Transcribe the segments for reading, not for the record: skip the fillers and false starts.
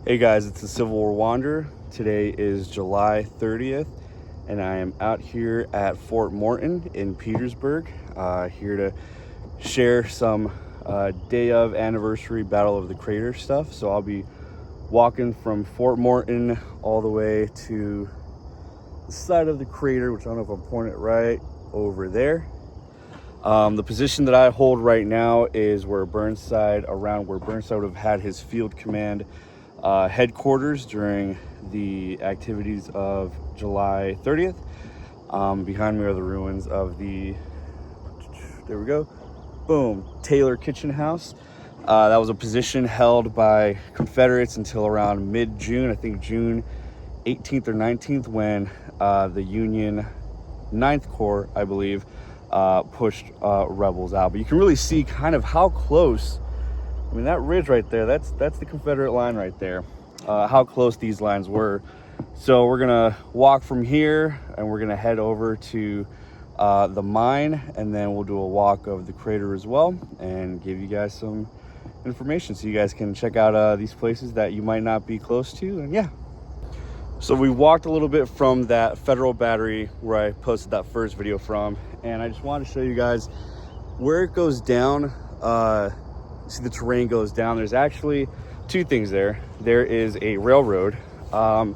Hey guys, it's the Civil War Wanderer. Today is July 30th, and I am out here at Fort Morton in Petersburg, here to share some day of anniversary Battle of the Crater stuff. So I'll be walking from Fort Morton all the way to the side of the crater, which I don't know if I'm pointing it right over there. The position that I hold right now is around where Burnside would have had his field command headquarters during the activities of July 30th. Behind me are the ruins of there we go, boom, Taylor Kitchen House. That was a position held by Confederates until around mid-June, I think June 18th or 19th, when the Union 9th Corps, I believe, pushed rebels out. But you can really see kind of how close, I mean, that ridge right there, that's the Confederate line right there, how close these lines were. So we're gonna walk from here and we're gonna head over to the mine, and then we'll do a walk of the crater as well and give you guys some information so you guys can check out these places that you might not be close to. And yeah, so we walked a little bit from that federal battery where I posted that first video from, and I just wanted to show you guys where it goes down. See, the terrain goes down. There's actually two things there. There is a railroad, and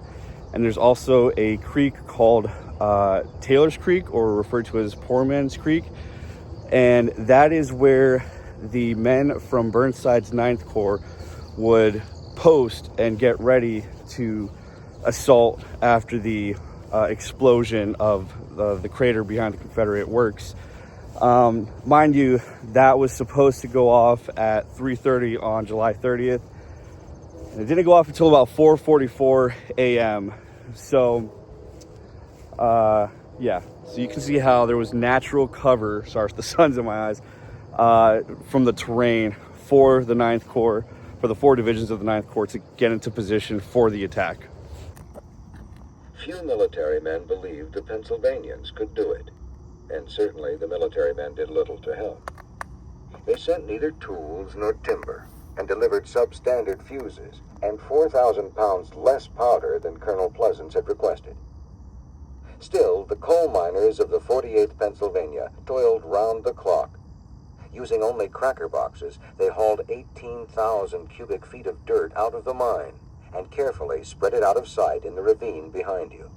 there's also a creek called Taylor's Creek, or referred to as Poor Man's Creek, and that is where the men from Burnside's 9th Corps would post and get ready to assault after the explosion of the crater behind the Confederate works. Mind you, that was supposed to go off at 3:30 on July 30th, and it didn't go off until about 4:44 a.m. So yeah, so you can see how there was natural cover, sorry, the sun's in my eyes, from the terrain for the 9th Corps, for the 4 divisions of the 9th Corps to get into position for the attack. Few military men believed the Pennsylvanians could do it, and certainly the military men did little to help. They sent neither tools nor timber, and delivered substandard fuses and 4,000 pounds less powder than Colonel Pleasants had requested. Still, the coal miners of the 48th Pennsylvania toiled round the clock. Using only cracker boxes, they hauled 18,000 cubic feet of dirt out of the mine and carefully spread it out of sight in the ravine behind you.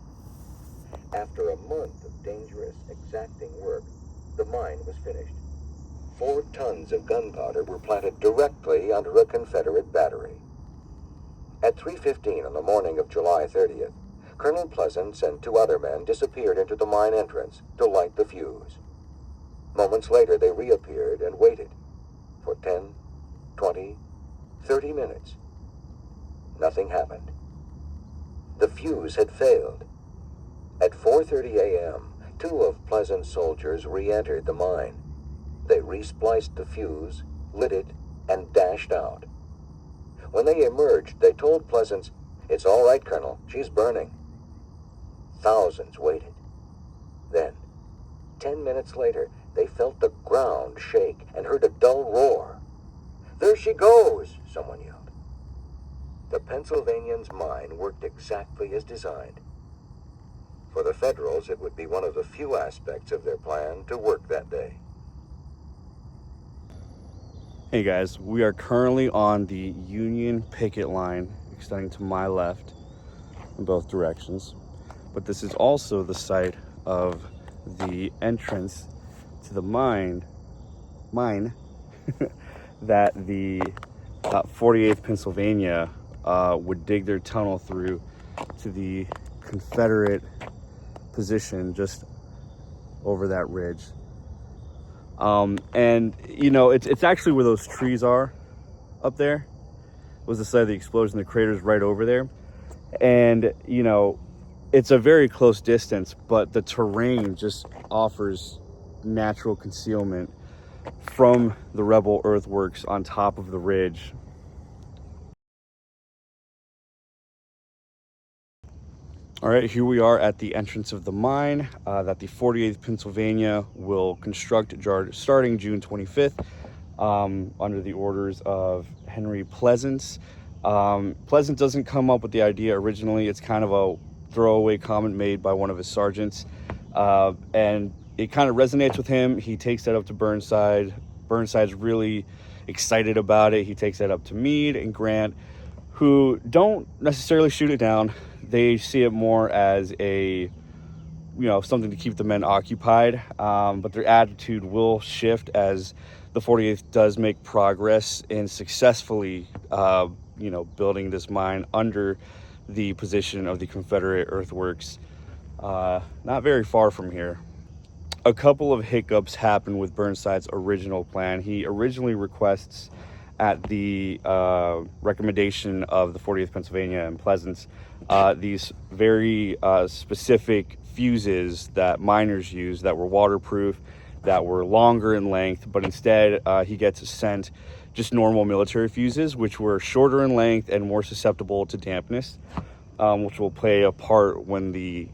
After a month of dangerous, exacting work, the mine was finished. 4 tons of gunpowder were planted directly under a Confederate battery. At 3:15 on the morning of July 30th, Colonel Pleasants and 2 other men disappeared into the mine entrance to light the fuse. Moments later, they reappeared and waited for 10, 20, 30 minutes. Nothing happened. The fuse had failed. At 4:30 a.m., 2 of Pleasant's soldiers re-entered the mine. They re-spliced the fuse, lit it, and dashed out. When they emerged, they told Pleasants, "It's all right, Colonel, she's burning." Thousands waited. Then, 10 minutes later, they felt the ground shake and heard a dull roar. "There she goes!" someone yelled. The Pennsylvanians' mine worked exactly as designed. For the Federals, it would be one of the few aspects of their plan to work that day. Hey guys, we are currently on the Union picket line extending to my left in both directions, but this is also the site of the entrance to the mine that the 48th Pennsylvania would dig their tunnel through to the Confederate position just over that ridge. And you know, it's actually where those trees are up there. Was the site of the explosion. The crater's right over there, and you know, it's a very close distance, but the terrain just offers natural concealment from the rebel earthworks on top of the ridge. All right, here we are at the entrance of the mine that the 48th Pennsylvania will construct starting June 25th under the orders of Henry Pleasants. Pleasant doesn't come up with the idea originally. It's kind of a throwaway comment made by one of his sergeants, and it kind of resonates with him. He takes that up to Burnside. Burnside's really excited about it. He takes that up to Meade and Grant, who don't necessarily shoot it down. They see it more as a, something to keep the men occupied, but their attitude will shift as the 48th does make progress in successfully building this mine under the position of the Confederate earthworks, not very far from here. A couple of hiccups happen with Burnside's original plan. He originally requests, at the recommendation of the 40th Pennsylvania and Pleasants, these very specific fuses that miners use that were waterproof, that were longer in length, but instead he gets sent just normal military fuses, which were shorter in length and more susceptible to dampness, which will play a part when the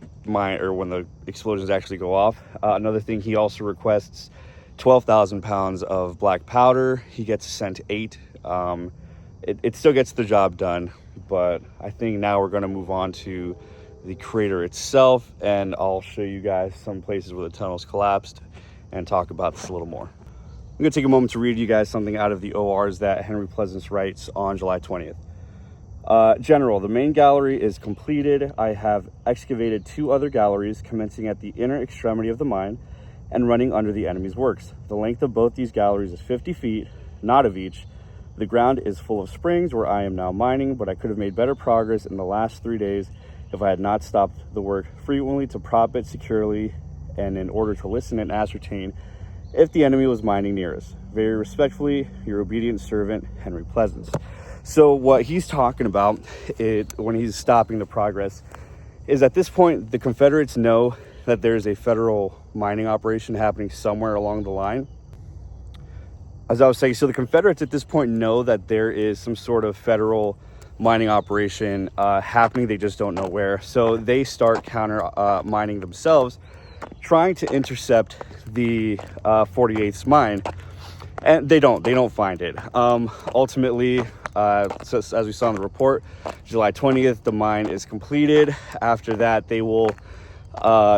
explosions actually go off. Another thing, he also requests 12,000 pounds of black powder. He gets sent 8. It still gets the job done, but I think now we're going to move on to the crater itself, and I'll show you guys some places where the tunnels collapsed and talk about this a little more. I'm going to take a moment to read you guys something out of the ORs that Henry Pleasants writes on July 20th. General, the main gallery is completed. I have excavated 2 other galleries commencing at the inner extremity of the mine and running under the enemy's works. The length of both these galleries is 50 feet, not of each. The ground is full of springs where I am now mining, but I could have made better progress in the last 3 days if I had not stopped the work frequently to prop it securely and in order to listen and ascertain if the enemy was mining near us. Very respectfully, your obedient servant, Henry Pleasants. So what he's talking about when he's stopping the progress is, at this point, the Confederates know that there's a federal mining operation happening somewhere along the line. As I was saying, so the Confederates at this point know that there is some sort of federal mining operation happening. They just don't know where. So they start counter mining themselves, trying to intercept the 48th's mine, and they don't find it. Ultimately, so as we saw in the report, July 20th, the mine is completed. After that, they will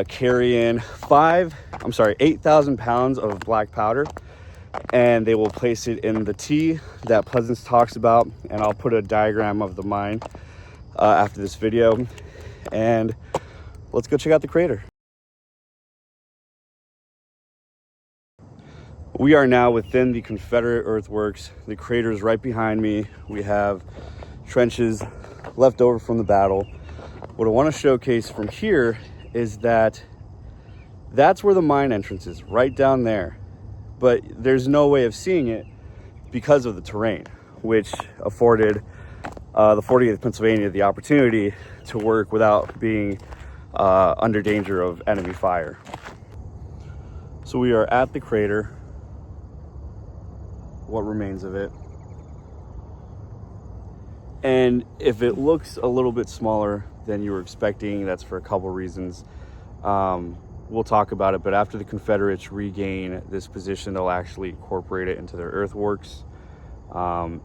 carry in 8,000 pounds of black powder, and they will place it in the T that Pleasants talks about, and I'll put a diagram of the mine after this video, and let's go check out the crater. We are now within the Confederate earthworks. The crater is right behind me. We have trenches left over from the battle. What I want to showcase from here is that that's where the mine entrance is, right down there. But there's no way of seeing it because of the terrain, which afforded the 40th Pennsylvania the opportunity to work without being under danger of enemy fire. So we are at the crater, what remains of it. And if it looks a little bit smaller than you were expecting, that's for a couple reasons. We'll talk about it, but after the Confederates regain this position, they'll actually incorporate it into their earthworks.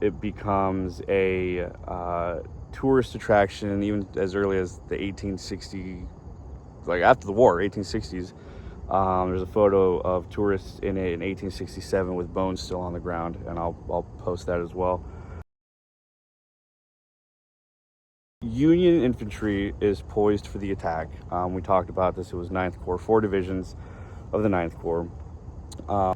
It becomes a tourist attraction even as early as the 1860s, like after the war, 1860s. There's a photo of tourists in it in 1867 with bones still on the ground, and I'll post that as well. Union infantry is poised for the attack. We talked about this. It was 9th Corps, 4 divisions of the 9th Corps.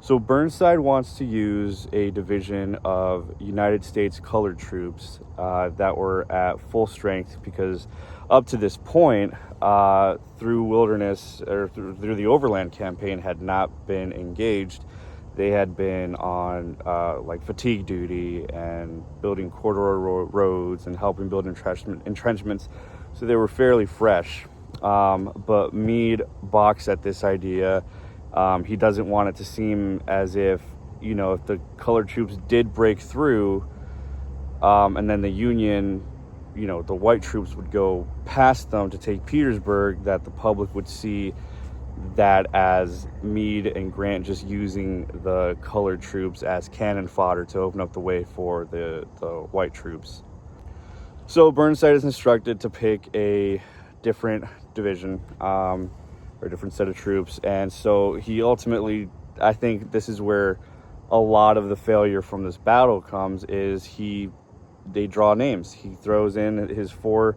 So Burnside wants to use a division of United States colored troops that were at full strength, because up to this point, through wilderness or through the overland campaign had not been engaged. They had been on like fatigue duty and building corridor roads and helping build entrenchments, so they were fairly fresh. But Meade balks at this idea. He doesn't want it to seem as if, if the colored troops did break through, and then the Union, the white troops would go past them to take Petersburg, that the public would see that as Meade and Grant just using the colored troops as cannon fodder to open up the way for the white troops. So Burnside is instructed to pick a different division, or a different set of troops. And so he ultimately, I think this is where a lot of the failure from this battle comes, is they draw names. He throws in his 4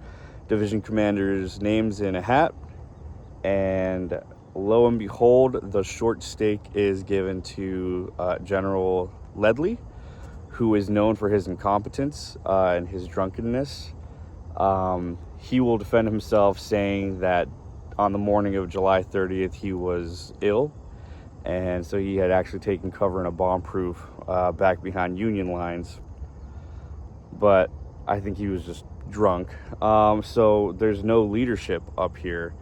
division commanders' names in a hat, and lo and behold, the short stake is given to General Ledlie, who is known for his incompetence and his drunkenness. He will defend himself, saying that on the morning of July 30th, he was ill, and so he had actually taken cover in a bomb-proof back behind Union lines. But I think he was just drunk. So there's no leadership up here.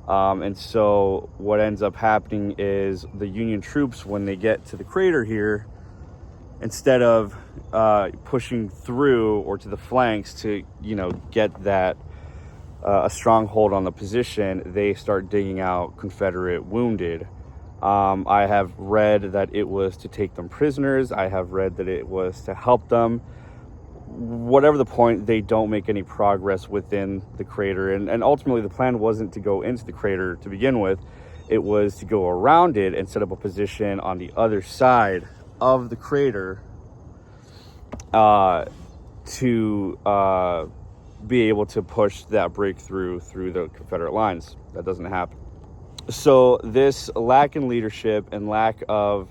And so what ends up happening is the Union troops, when they get to the crater here, instead of pushing through or to the flanks to, get that a stronghold on the position, they start digging out Confederate wounded. I have read that it was to take them prisoners. I have read that it was to help them. Whatever the point, they don't make any progress within the crater. And ultimately, the plan wasn't to go into the crater to begin with. It was to go around it and set up a position on the other side of the crater to be able to push that breakthrough through the Confederate lines. That doesn't happen. So this lack in leadership and lack of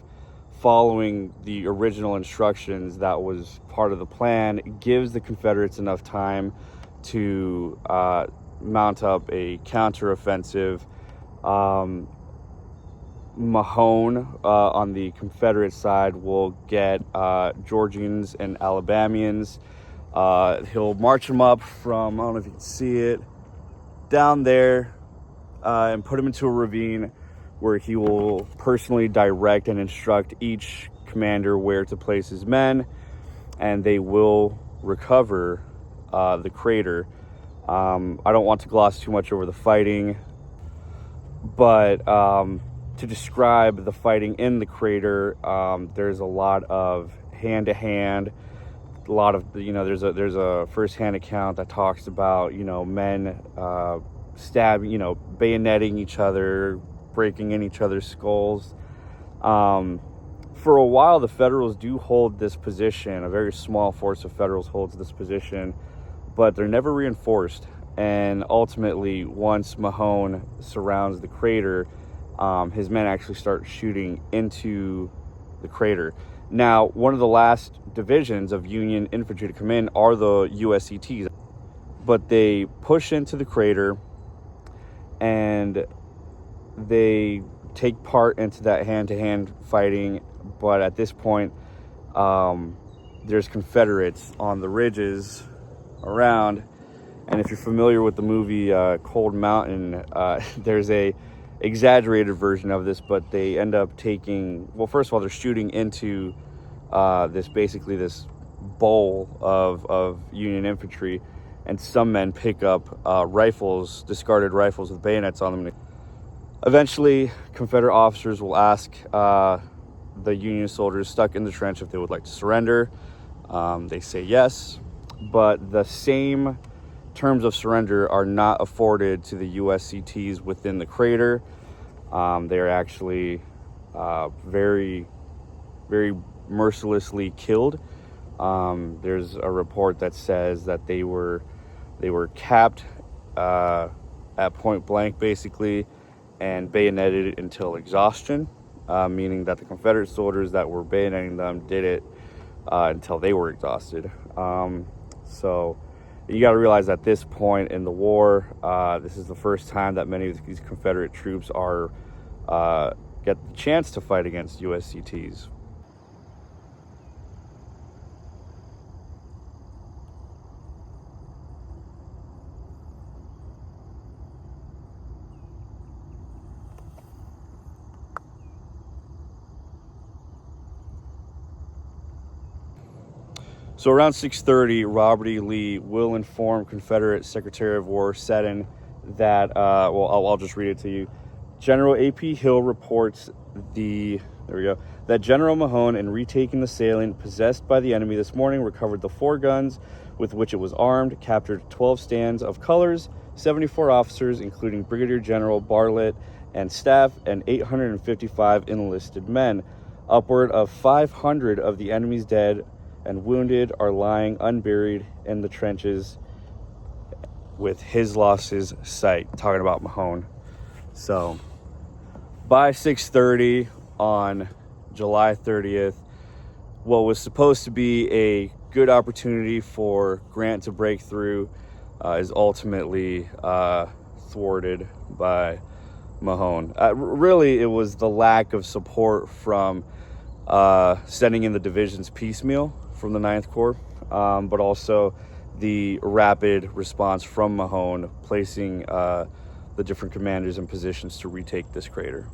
following the original instructions that was part of the plan gives the Confederates enough time to mount up a counteroffensive. Mahone on the Confederate side will get Georgians and Alabamians. He'll march them up from, I don't know if you can see it, down there, and put them into a ravine where he will personally direct and instruct each commander where to place his men, and they will recover the crater. I don't want to gloss too much over the fighting, but to describe the fighting in the crater, there's a lot of hand-to-hand, a lot of, there's a first-hand account that talks about, men stabbing, bayoneting each other, breaking in each other's skulls. For a while, the Federals do hold this position. A very small force of Federals holds this position, but they're never reinforced. And ultimately, once Mahone surrounds the crater, his men actually start shooting into the crater. Now, one of the last divisions of Union infantry to come in are the USCTs, but they push into the crater and they take part into that hand-to-hand fighting. But at this point, there's Confederates on the ridges around. And if you're familiar with the movie Cold Mountain, there's a exaggerated version of this, but they end up taking, well, first of all, they're shooting into this bowl of Union infantry, and some men pick up rifles, discarded rifles with bayonets on them. Eventually, Confederate officers will ask the Union soldiers stuck in the trench if they would like to surrender. They say yes, but the same terms of surrender are not afforded to the USCTs within the crater. They are actually very, very mercilessly killed. There's a report that says that they were capped at point blank, basically, and bayoneted until exhaustion, meaning that the Confederate soldiers that were bayoneting them did it until they were exhausted. So you got to realize at this point in the war, this is the first time that many of these Confederate troops get the chance to fight against USCTs. So around 6:30, Robert E. Lee will inform Confederate Secretary of War Seddon that, I'll just read it to you. General A.P. Hill reports that General Mahone, in retaking the salient possessed by the enemy this morning, recovered the 4 guns with which it was armed, captured 12 stands of colors, 74 officers, including Brigadier General Bartlett and staff, and 855 enlisted men. Upward of 500 of the enemy's dead and wounded are lying unburied in the trenches with his losses sight. Talking about Mahone. So by 6:30 on July 30th, what was supposed to be a good opportunity for Grant to break through is ultimately thwarted by Mahone. Really, it was the lack of support from sending in the divisions piecemeal from the 9th Corps, but also the rapid response from Mahone, placing the different commanders in positions to retake this crater.